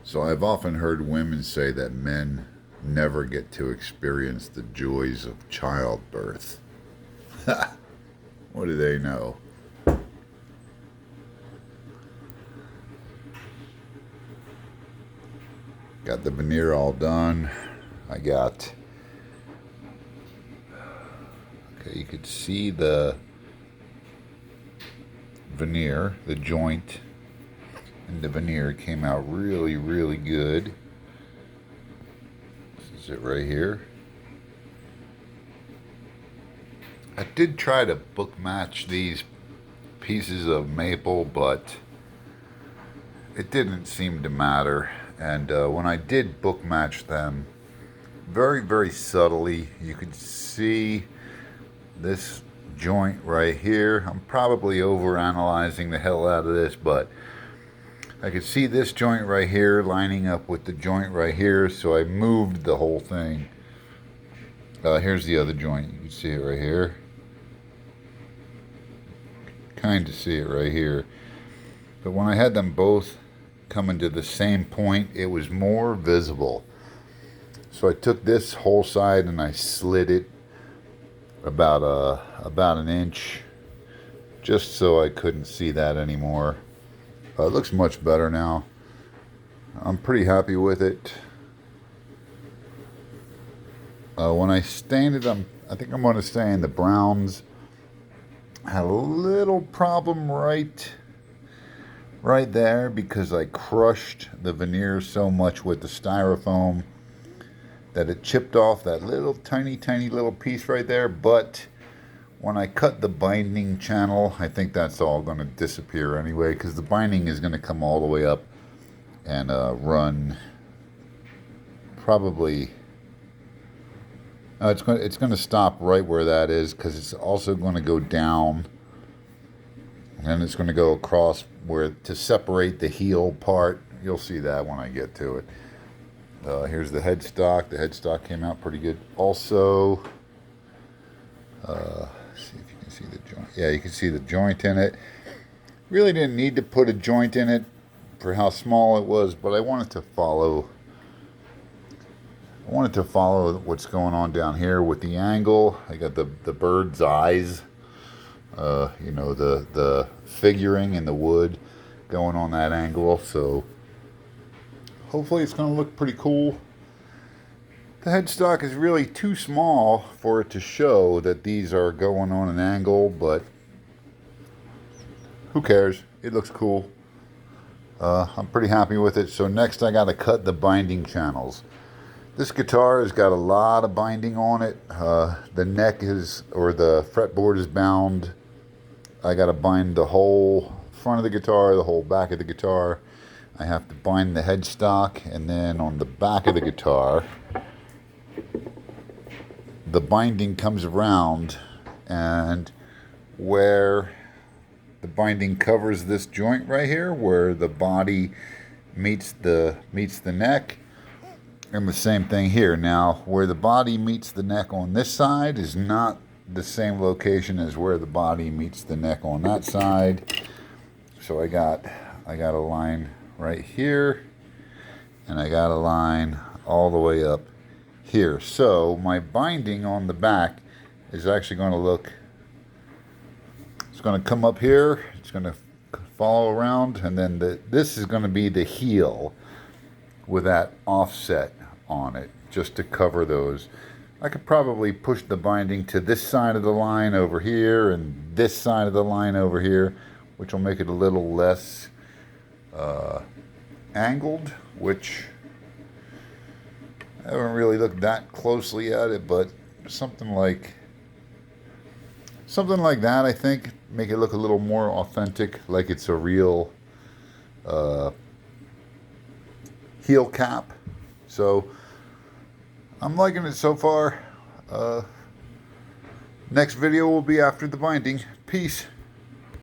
So I've often heard women say that men never get to experience the joys of childbirth. What do they know? Got the veneer all done. Okay, you could see the veneer, the joint, and the veneer came out really, really good. This is it right here. I did try to book match these pieces of maple, but it didn't seem to matter. And when I did book match them, very, very subtly, you could see this joint right here. I'm probably over analyzing the hell out of this, but I could see this joint right here lining up with the joint right here, so I moved the whole thing. Here's the other joint. You can see it right here. Kind of see it right here. But when I had them both coming to the same point, it was more visible. So I took this whole side and I slid it about an inch, just so I couldn't see that anymore. It looks much better now. I'm pretty happy with it. When I stained it, I think I'm going to stain the browns. Had a little problem right there because I crushed the veneer so much with the styrofoam that it chipped off that little tiny little piece right there. But when I cut the binding channel, I think that's all going to disappear anyway, because the binding is going to come all the way up and run probably. It's going to stop right where that is, because it's also going to go down, and it's going to go across where to separate the heel part. You'll see that when I get to it. Here's the headstock. The headstock came out pretty good. Also, see if you can see the joint. Yeah, you can see the joint in it. Really didn't need to put a joint in it for how small it was, but I wanted to follow what's going on down here with the angle. I got the bird's eyes, the figuring in the wood going on that angle. So hopefully it's going to look pretty cool. The headstock is really too small for it to show that these are going on an angle, but who cares? It looks cool. I'm pretty happy with it. So next I got to cut the binding channels. This guitar has got a lot of binding on it. The neck the fretboard is bound. I got to bind the whole front of the guitar, the whole back of the guitar. I have to bind the headstock, and then on the back of the guitar, the binding comes around, and where the binding covers this joint right here, where the body meets the neck. And the same thing here. Now, where the body meets the neck on this side is not the same location as where the body meets the neck on that side. So I got a line right here, and I got a line all the way up here. So my binding on the back is actually going to look, it's going to come up here, it's going to follow around, and then this is going to be the heel with that offset on it, just to cover those. I could probably push the binding to this side of the line over here and this side of the line over here, which will make it a little less angled, which I haven't really looked that closely at it, but something like that, I think, make it look a little more authentic, like it's a real heel cap. So I'm liking it so far. Next video will be after the binding. Peace.